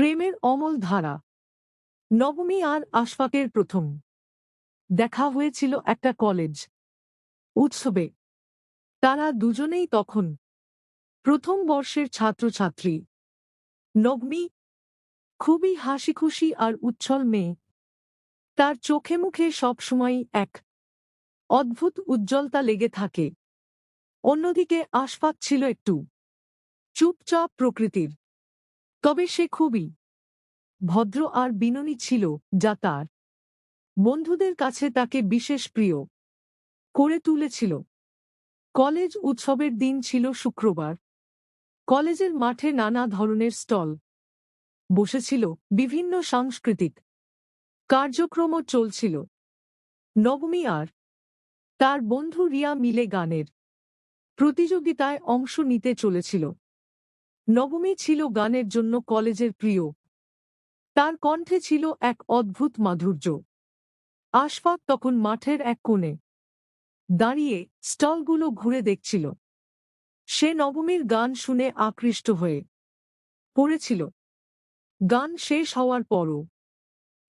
প্রেমের অমল ধারা। নবমী আর আশফাকের প্রথম দেখা হয়েছিল একটা কলেজ উৎসবে। তারা দুজনেই তখন প্রথম বর্ষের ছাত্রছাত্রী। নবমী খুবই হাসিখুশি আর উচ্ছল মেয়ে। তার চোখে মুখে সবসময়ই এক অদ্ভুত উজ্জ্বলতা লেগে থাকে। অন্যদিকে আশফাক ছিল একটু চুপচাপ প্রকৃতির, তবে সে খুবই ভদ্র আর বিনয়ী ছিল, যা তার বন্ধুদের কাছে তাকে বিশেষ প্রিয় করে তুলেছিল। কলেজ উৎসবের দিন ছিল শুক্রবার। কলেজের মাঠে নানা ধরনের স্টল বসেছিল, বিভিন্ন সাংস্কৃতিক কার্যক্রমও চলছিল। নবমী আর তার বন্ধু রিয়া মিলে গানের প্রতিযোগিতায় অংশ নিতে চলেছিল। নবমী ছিল গানের জন্য কলেজের প্রিয়। তার কণ্ঠে ছিল এক অদ্ভুত মাধুর্য। আশফাক তখন মাঠের এক কোণে দাঁড়িয়ে স্টলগুলো ঘুরে দেখছিল। সে নবমীর গান শুনে আকৃষ্ট হয়ে পড়েছিল। গান শেষ হওয়ার পরও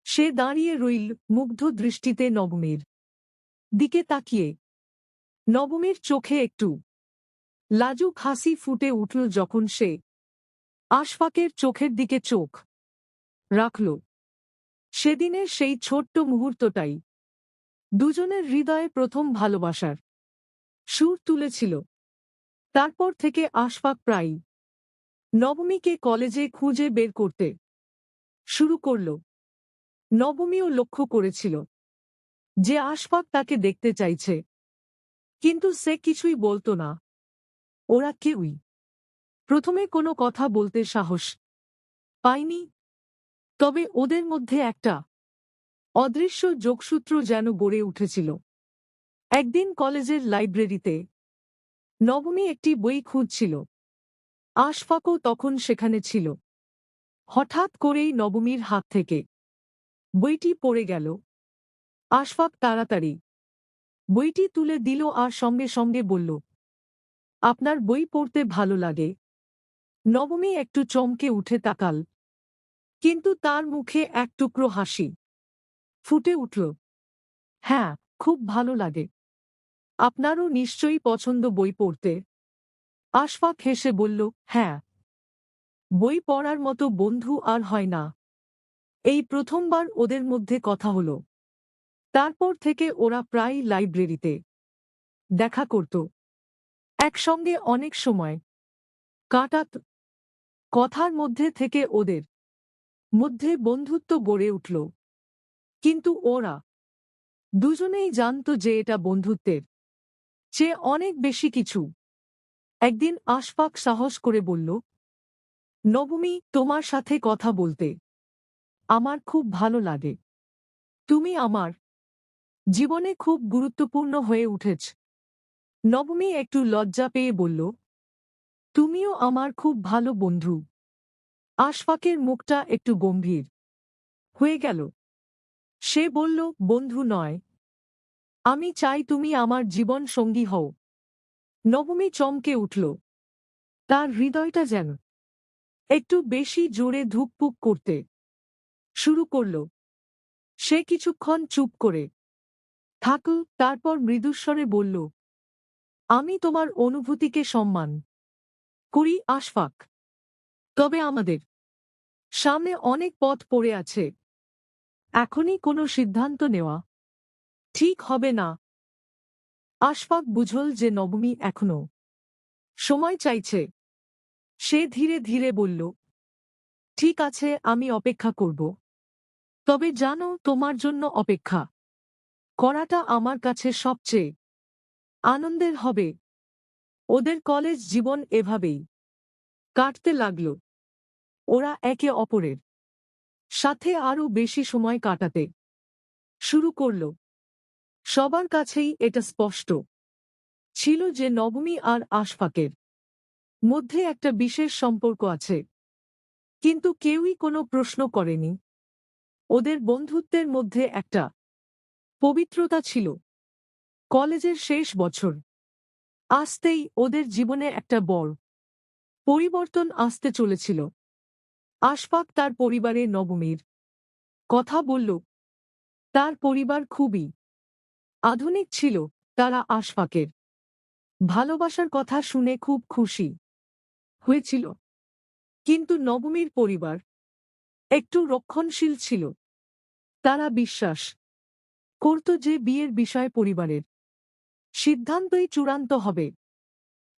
সে দাঁড়িয়ে রইল মুগ্ধ দৃষ্টিতে নবমীর দিকে তাকিয়ে। নবমীর চোখে একটু লাজুক হাসি ফুটে উঠল যখন সে আশফাকের চোখের দিকে চোখ রাখল। সেদিনের সেই ছোট্ট মুহূর্তটাই দুজনের হৃদয়ে প্রথম ভালোবাসার সুর তুলেছিল। তারপর থেকে আশফাক প্রায়ই নবমীকে কলেজে খুঁজে বের করতে শুরু করল। নবমীও লক্ষ্য করেছিল যে আশফাক তাকে দেখতে চাইছে, কিন্তু সে কিছুই বলতো না। ওরা কেউই প্রথমে কোনো কথা বলতে সাহস পায়নি, তবে ওদের মধ্যে একটা অদৃশ্য যোগসূত্র যেন গড়ে উঠেছিল। একদিন কলেজের লাইব্রেরিতে নবমী একটি বই খুঁজছিল। আশফাকও তখন সেখানে ছিল। হঠাৎ করেই নবমীর হাত থেকে বইটি পড়ে গেল। আশফাক তাড়াতাড়ি বইটি তুলে দিল আর সঙ্গে সঙ্গে বলল, আপনার বই পড়তে ভালো লাগে? নবমী একটু চমকে উঠে তাকাল, কিন্তু তার মুখে এক টুকরো হাসি ফুটে উঠল। হ্যাঁ, খুব ভালো লাগে। আপনারও নিশ্চয়ই পছন্দ বই পড়তে। আশফাক হেসে বলল, হ্যাঁ, বই পড়ার মতো বন্ধু আর হয় না। এই প্রথমবার ওদের মধ্যে কথা হলো। তারপর থেকে ওরা প্রায় লাইব্রেরিতে দেখা করত, একসঙ্গে অনেক সময় কাটাত। কথার মধ্যে থেকে ওদের মধ্যে বন্ধুত্ব গড়ে উঠল। কিন্তু ওরা দুজনেই জানত যে এটা বন্ধুত্বের চেয়ে অনেক বেশি কিছু। একদিন আশফাক সাহস করে বলল, নবমী, তোমার সাথে কথা বলতে আমার খুব ভালো লাগে। তুমি আমার জীবনে খুব গুরুত্বপূর্ণ হয়ে উঠেছ। নবমী একটু লজ্জা পেয়ে বলল, তুমিও আমার খুব ভালো বন্ধু। আশফাকের মুখটা একটু গম্ভীর হয়ে গেল। সে বলল, বন্ধু নয়, আমি চাই তুমি আমার জীবন সঙ্গী হও। নবমী চমকে উঠল। তার হৃদয়টা যেন একটু বেশি জোরে ধুকপুক করতে শুরু করল। সে কিছুক্ষণ চুপ করে থাকল, তারপর মৃদুস্বরে বলল, আমি তোমার অনুভূতিকে সম্মান করি আশফাক, তবে আমাদের সামনে অনেক পথ পড়ে আছে। এখনই কোনো সিদ্ধান্ত নেওয়া ঠিক হবে না। আশফাক বুঝল যে নবমী এখনো সময় চাইছে। সে ধীরে ধীরে বলল, ঠিক আছে, আমি অপেক্ষা করব। তবে জানো, তোমার জন্য অপেক্ষা করাটা আমার কাছে সবচেয়ে আনন্দের হবে। ওদের কলেজ জীবন এভাবেই কাটতে লাগল। ওরা একে অপরের সাথে আরও বেশি সময় কাটাতে শুরু করল। সবার কাছেই এটা স্পষ্ট ছিল যে নবমী আর আশফাকের মধ্যে একটা বিশেষ সম্পর্ক আছে, কিন্তু কেউই কোনো প্রশ্ন করেনি। ওদের বন্ধুত্বের মধ্যে একটা পবিত্রতা ছিল। কলেজের শেষ বছর আসতেই ওদের জীবনে একটা বড় পরিবর্তন আসতে চলেছিল। আশফাক তার পরিবারে নবমীর কথা বলল। তার পরিবার খুবই আধুনিক ছিল। তারা আশফাকের ভালোবাসার কথা শুনে খুব খুশি হয়েছিল। কিন্তু নবমীর পরিবার একটু রক্ষণশীল ছিল। তারা বিশ্বাস করত যে বিয়ের বিষয়ে পরিবারের সিদ্ধান্তই চূড়ান্ত হবে।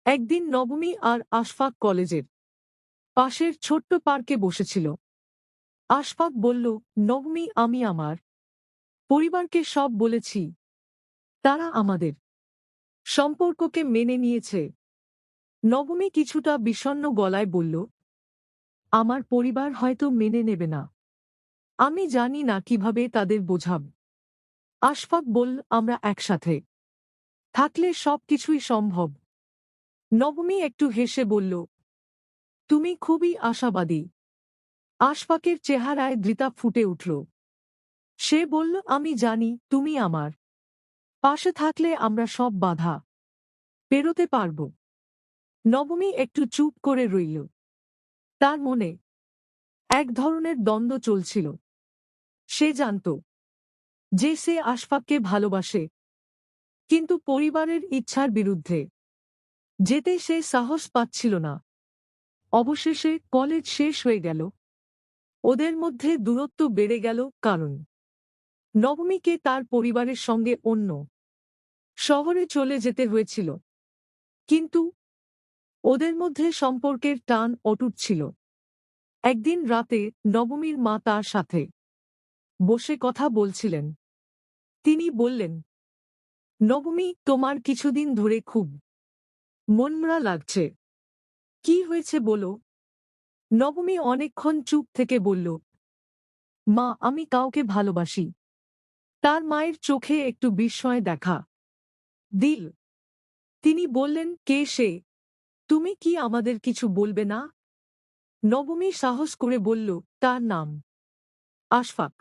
একদিন নবমী আর আশফাক কলেজের পাশের ছোট্ট পার্কে বসেছিল। আশফাক বলল, নবমী, আমি আমার পরিবারকে সব বলেছি। তারা আমাদের সম্পর্ককে মেনে নিয়েছে। নবমী কিছুটা বিষণ্ণ গলায় বলল, আমার পরিবার হয়তো মেনে নেবে না। আমি জানি না কিভাবে তাদের বোঝাব। আশফাক বলল, আমরা একসাথে থাকলে সবকিছুই সম্ভব। নবমী একটু হেসে বলল, তুমি খুবই আশাবাদী। আশফাকের চেহারায় দৃতা ফুটে উঠল। সে বলল, আমি জানি তুমি আমার পাশে থাকলে আমরা সব বাধা পেরোতে পারব। নবমী একটু চুপ করে রইল। তার মনে এক ধরনের দ্বন্দ্ব চলছিল। সে জানত যে সে আশফাককে ভালোবাসে, কিন্তু পরিবারের ইচ্ছার বিরুদ্ধে যেতে সে সাহস পাচ্ছিল না। অবশেষে কলেজ শেষ হয়ে গেল। ওদের মধ্যে দূরত্ব বেড়ে গেল, কারণ নবমীকে তার পরিবারের সঙ্গে অন্য শহরে চলে যেতে হয়েছিল। কিন্তু ওদের মধ্যে সম্পর্কের টান অটুট ছিল। একদিন রাতে নবমীর মা তার সাথে বসে কথা বলছিলেন। তিনি বললেন, নবমী, তোমার কিছুদিন ধরে খুব মনমরা লাগছে। কি হয়েছে বলো? নবমী অনেকক্ষণ চুপ থেকে বলল, মা, আমি কাউকে ভালোবাসি। তার মায়ের চোখে একটু বিস্ময় দেখা দিল। তিনি বললেন, কে সে? তুমি কি আমাদের কিছু বলবে না? নবমী সাহস করে বলল, তার নাম আশফাক।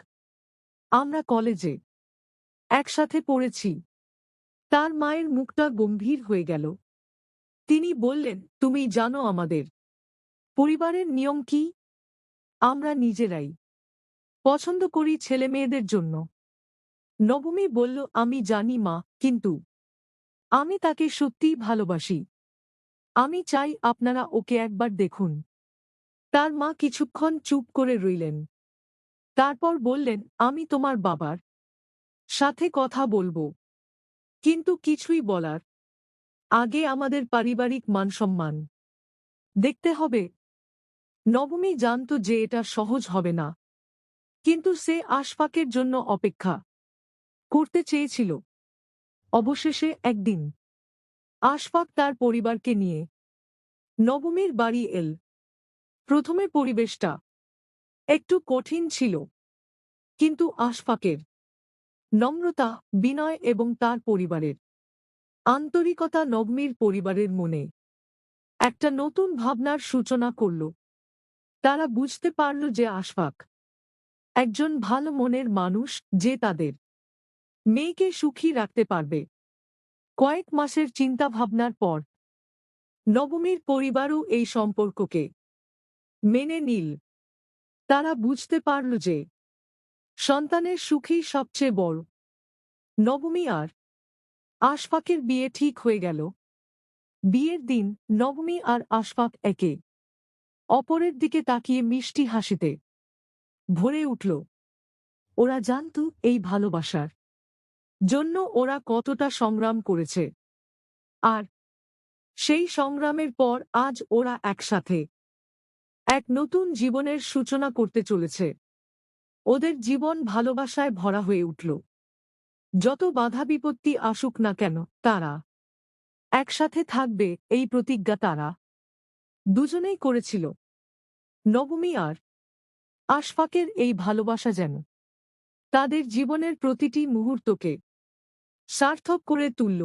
আমরা কলেজে একসাথে পড়েছি। তার মায়ের মুখটা গম্ভীর হয়ে গেল। তিনি বললেন, তুমি জানো আমাদের পরিবারের নিয়ম কি? আমরা নিজেরাই পছন্দ করি ছেলে মেয়েদের জন্য। নবমী বলল, আমি জানি মা, কিন্তু আমি তাকে সত্যিই ভালোবাসি। আমি চাই আপনারা ওকে একবার দেখুন। তার মা কিছুক্ষণ চুপ করে রইলেন। তারপর বললেন, আমি তোমার বাবার সাথে কথা বলবো, কিন্তু কিছুই বলার আগে আমাদের পারিবারিক মানসম্মান দেখতে হবে। নবমী জানত যে এটা সহজ হবে না, কিন্তু সে আশফাকের জন্য অপেক্ষা করতে চেয়েছিল। অবশেষে একদিন আশফাক তার পরিবারকে নিয়ে নবমীর বাড়ি এল। প্রথমে পরিবেশটা একটু কঠিন ছিল, কিন্তু আশফাকের নম্রতা, বিনয় এবং তার পরিবারের আন্তরিকতা নবমীর পরিবারের মনে একটা নতুন ভাবনার সূচনা করল। তারা বুঝতে পারল যে আশফাক একজন ভালো মনের মানুষ, যে তাদের মেয়েকে সুখী রাখতে পারবে। কয়েক মাসের চিন্তাভাবনার পর নবমীর পরিবারও এই সম্পর্ককে মেনে নিল। তারা বুঝতে পারল যে সন্তানের সুখই সবচেয়ে বড়। নবমী আর আশফাকের বিয়ে ঠিক হয়ে গেল। বিয়ের দিন নবমী আর আশফাক একে অপরের দিকে তাকিয়ে মিষ্টি হাসিতে ভরে উঠল। ওরা জানত এই ভালোবাসার জন্য ওরা কতটা সংগ্রাম করেছে, আর সেই সংগ্রামের পর আজ ওরা একসাথে এক নতুন জীবনের সূচনা করতে চলেছে। ওদের জীবন ভালোবাসায় ভরা হয়ে উঠল। যত বাধা বিপত্তি আসুক না কেন, তারা একসাথে থাকবে, এই প্রতিজ্ঞা তারা দুজনেই করেছিল। নবমী আর আশফাকের এই ভালোবাসা যেন তাদের জীবনের প্রতিটি মুহূর্তকে সার্থক করে তুলল।